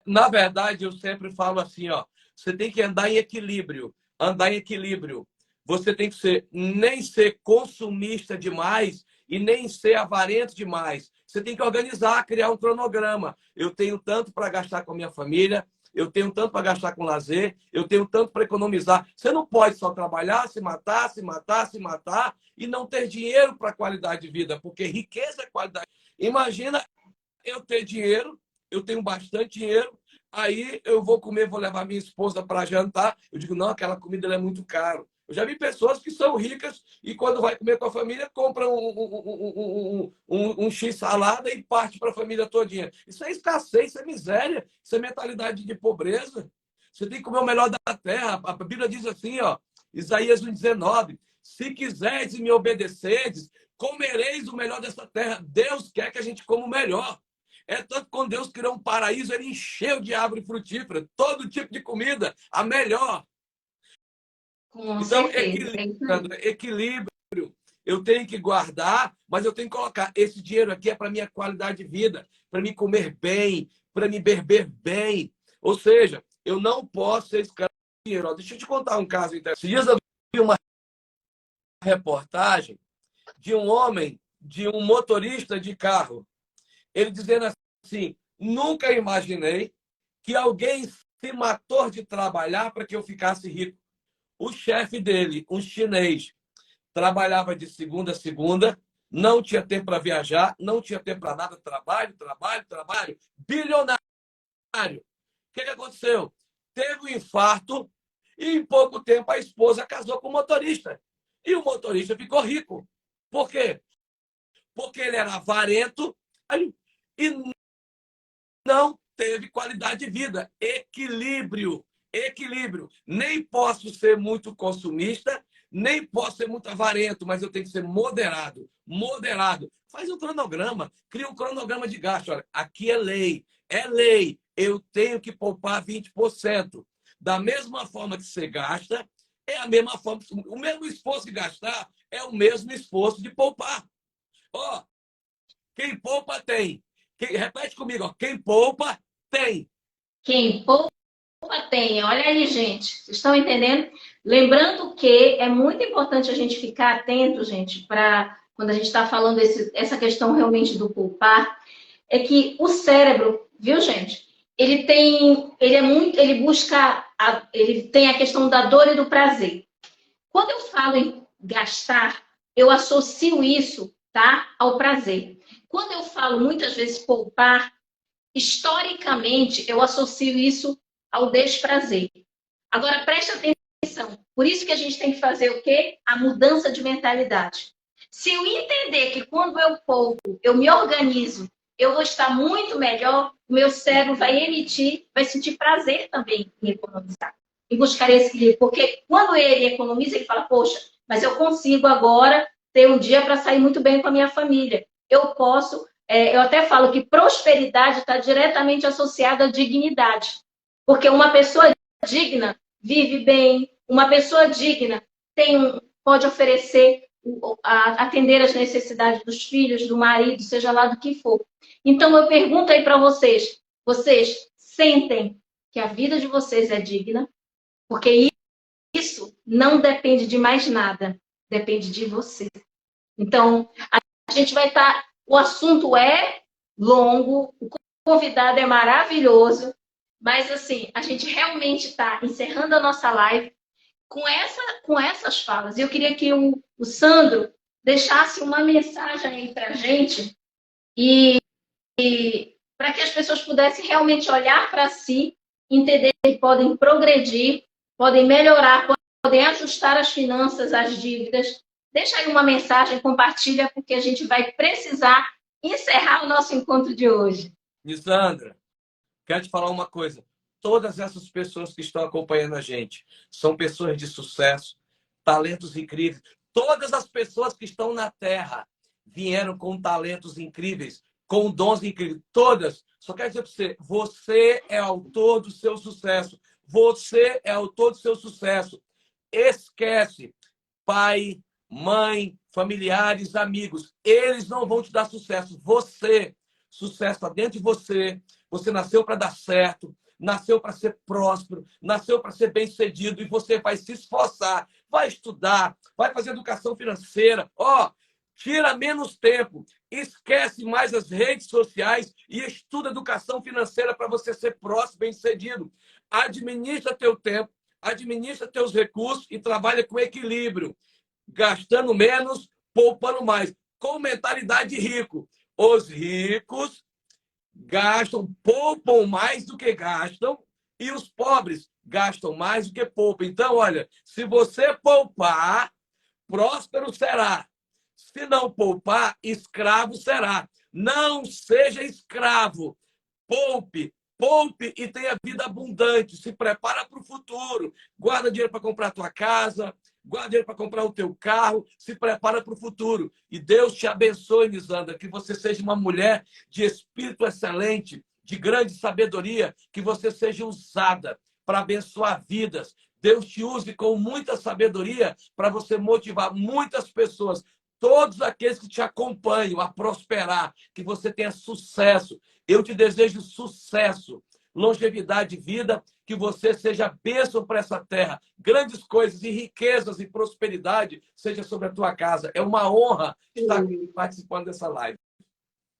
Na verdade, eu sempre falo assim, ó, você tem que andar em equilíbrio. Andar em equilíbrio. Você tem que nem ser consumista demais e nem ser avarento demais. Você tem que organizar, criar um cronograma. Eu tenho tanto para gastar com a minha família, eu tenho tanto para gastar com lazer, eu tenho tanto para economizar. Você não pode só trabalhar, se matar, se matar, se matar e não ter dinheiro para qualidade de vida, porque riqueza é qualidade. Imagina eu ter dinheiro, eu tenho bastante dinheiro, aí eu vou comer, vou levar minha esposa para jantar. Eu digo, não, aquela comida é muito cara. Eu já vi pessoas que são ricas e quando vai comer com a família, compram um X-salada e parte para a família todinha. Isso é escassez, isso é miséria, isso é mentalidade de pobreza. Você tem que comer o melhor da terra. A Bíblia diz assim, ó, Isaías 1,19, se quiseres e me obedeceres, comereis o melhor dessa terra. Deus quer que a gente coma o melhor. É tanto que quando Deus criou um paraíso, ele encheu de árvore frutífera, todo tipo de comida, a melhor. Com Então, certeza. equilíbrio. Eu tenho que guardar, mas eu tenho que colocar. Esse dinheiro aqui é para minha qualidade de vida, para me comer bem, para me beber bem. Ou seja, eu não posso ser escravo do dinheiro. Deixa eu te contar um caso interessante. Esses dias eu vi uma reportagem de um homem, de um motorista de carro. Ele dizendo assim, nunca imaginei que alguém se matou de trabalhar para que eu ficasse rico. O chefe dele, um chinês, trabalhava de segunda a segunda, não tinha tempo para viajar, não tinha tempo para nada, trabalho, trabalho, trabalho, bilionário. O que aconteceu? Teve um infarto e em pouco tempo a esposa casou com o motorista. E o motorista ficou rico. Por quê? Porque ele era avarento e não teve qualidade de vida. Equilíbrio. Equilíbrio. Nem posso ser muito consumista, nem posso ser muito avarento, mas eu tenho que ser moderado. Moderado. Faz um cronograma, cria um cronograma de gasto. Olha, aqui é lei. É lei. Eu tenho que poupar 20%. Da mesma forma que você gasta, é a mesma forma. O mesmo esforço de gastar é o mesmo esforço de poupar. Ó, quem poupa tem. Repete comigo, ó. Quem poupa tem. Quem poupa tem. Olha aí, gente. Vocês estão entendendo? Lembrando que é muito importante a gente ficar atento, gente, para quando a gente está falando essa questão realmente do poupar, é que o cérebro, viu, gente? Ele busca, ele tem a questão da dor e do prazer. Quando eu falo em gastar, eu associo isso, tá, ao prazer. Quando eu falo muitas vezes poupar, historicamente eu associo isso ao desprazer. Agora preste atenção. Por isso que a gente tem que fazer o quê? A mudança de mentalidade. Se eu entender que quando eu poupo, eu me organizo, eu vou estar muito melhor, o meu cérebro vai sentir prazer também em economizar, em buscar esse equilíbrio. Porque quando ele economiza, ele fala, poxa, mas eu consigo agora ter um dia para sair muito bem com a minha família. Eu posso, eu até falo que prosperidade está diretamente associada à dignidade. Porque uma pessoa digna vive bem, uma pessoa digna pode oferecer atender as necessidades dos filhos, do marido, seja lá do que for. Então, eu pergunto aí para vocês, vocês sentem que a vida de vocês é digna? Porque isso não depende de mais nada, depende de você. Então, a gente vai estar... O assunto é longo, o convidado é maravilhoso, mas, assim, a gente realmente está encerrando a nossa live com essas falas. Eu queria que o Sandro deixasse uma mensagem aí para a gente e para que as pessoas pudessem realmente olhar para si, entender que podem progredir, podem melhorar, podem ajustar as finanças, as dívidas. Deixa aí uma mensagem, compartilha, porque a gente vai precisar encerrar o nosso encontro de hoje. Lisandra, quero te falar uma coisa. Todas essas pessoas que estão acompanhando a gente são pessoas de sucesso, talentos incríveis. Todas as pessoas que estão na Terra vieram com talentos incríveis, com dons incríveis. Todas. Só quero dizer para você, você é autor do seu sucesso. Você é autor do seu sucesso. Esquece pai, mãe, familiares, amigos. Eles não vão te dar sucesso. Você, sucesso está dentro de você. Você nasceu para dar certo, nasceu para ser próspero, nasceu para ser bem-sucedido e você vai se esforçar, vai estudar, vai fazer educação financeira. Tira menos tempo, esquece mais as redes sociais e estuda educação financeira para você ser próspero, bem-sucedido. Administra teu tempo, administra teus recursos e trabalha com equilíbrio, gastando menos, poupando mais, com mentalidade de rico. Os ricos gastam, poupam mais do que gastam, e os pobres gastam mais do que poupam. Então, olha, se você poupar, próspero será. Se não poupar, escravo será. Não seja escravo. Poupe, poupe e tenha vida abundante. Se prepara para o futuro. Guarda dinheiro para comprar a tua casa, guarda dinheiro para comprar o teu carro, se prepara para o futuro. E Deus te abençoe, Lisandra, que você seja uma mulher de espírito excelente, de grande sabedoria, que você seja usada para abençoar vidas. Deus te use com muita sabedoria para você motivar muitas pessoas, todos aqueles que te acompanham a prosperar, que você tenha sucesso. Eu te desejo sucesso, longevidade de vida, que você seja bênção para essa terra. Grandes coisas e riquezas e prosperidade seja sobre a tua casa. É uma honra estar participando dessa live.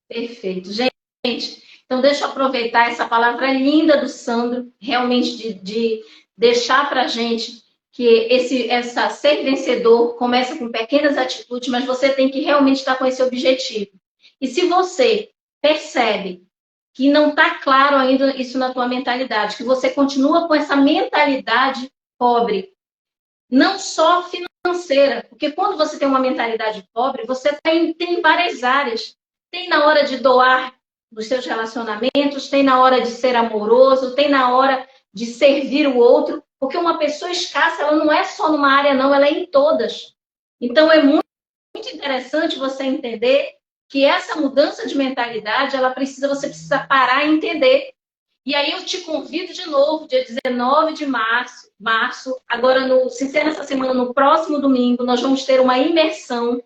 Perfeito. Gente, então deixa eu aproveitar essa palavra linda do Sandro, realmente de deixar para a gente que essa ser vencedor começa com pequenas atitudes, mas você tem que realmente estar com esse objetivo. E se você percebe que não está claro ainda isso na tua mentalidade, que você continua com essa mentalidade pobre, não só financeira, porque quando você tem uma mentalidade pobre, você tem várias áreas. Tem na hora de doar nos seus relacionamentos, tem na hora de ser amoroso, tem na hora de servir o outro, porque uma pessoa escassa, ela não é só numa área, não, ela é em todas. Então, é muito interessante você entender que essa mudança de mentalidade, você precisa parar e entender. E aí eu te convido de novo, dia 19 de março, agora, se ser nessa semana, no próximo domingo, nós vamos ter uma imersão,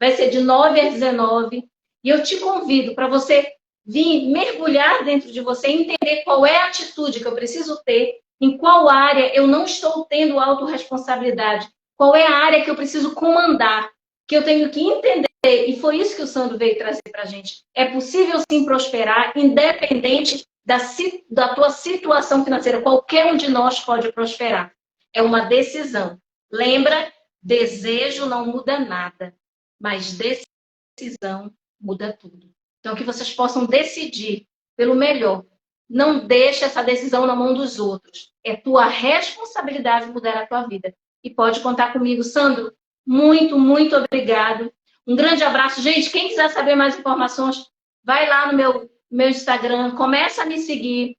vai ser de 9 às 19, e eu te convido para você vir mergulhar dentro de você, entender qual é a atitude que eu preciso ter, em qual área eu não estou tendo autorresponsabilidade, qual é a área que eu preciso comandar, que eu tenho que entender, e foi isso que o Sandro veio trazer para a gente. É possível sim prosperar, independente da tua situação financeira. Qualquer um de nós pode prosperar. É uma decisão. Lembra, desejo não muda nada, mas decisão muda tudo. Então, que vocês possam decidir pelo melhor. Não deixe essa decisão na mão dos outros. É tua responsabilidade mudar a tua vida. E pode contar comigo. Sandro, muito, muito obrigado. Um grande abraço. Gente, quem quiser saber mais informações, vai lá no meu Instagram, começa a me seguir.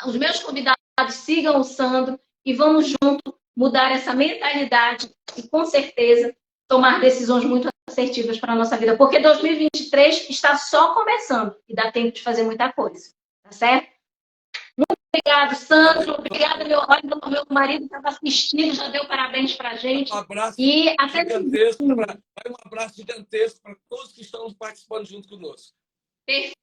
Os meus convidados sigam o Sandro e vamos junto mudar essa mentalidade e, com certeza, tomar decisões muito assertivas para a nossa vida. Porque 2023 está só começando e dá tempo de fazer muita coisa. Tá certo? Obrigado, Sandro. Obrigada, meu marido estava assistindo, já deu parabéns para a gente. Um abraço E até gigantesco para todos que estão participando junto conosco. perfeito.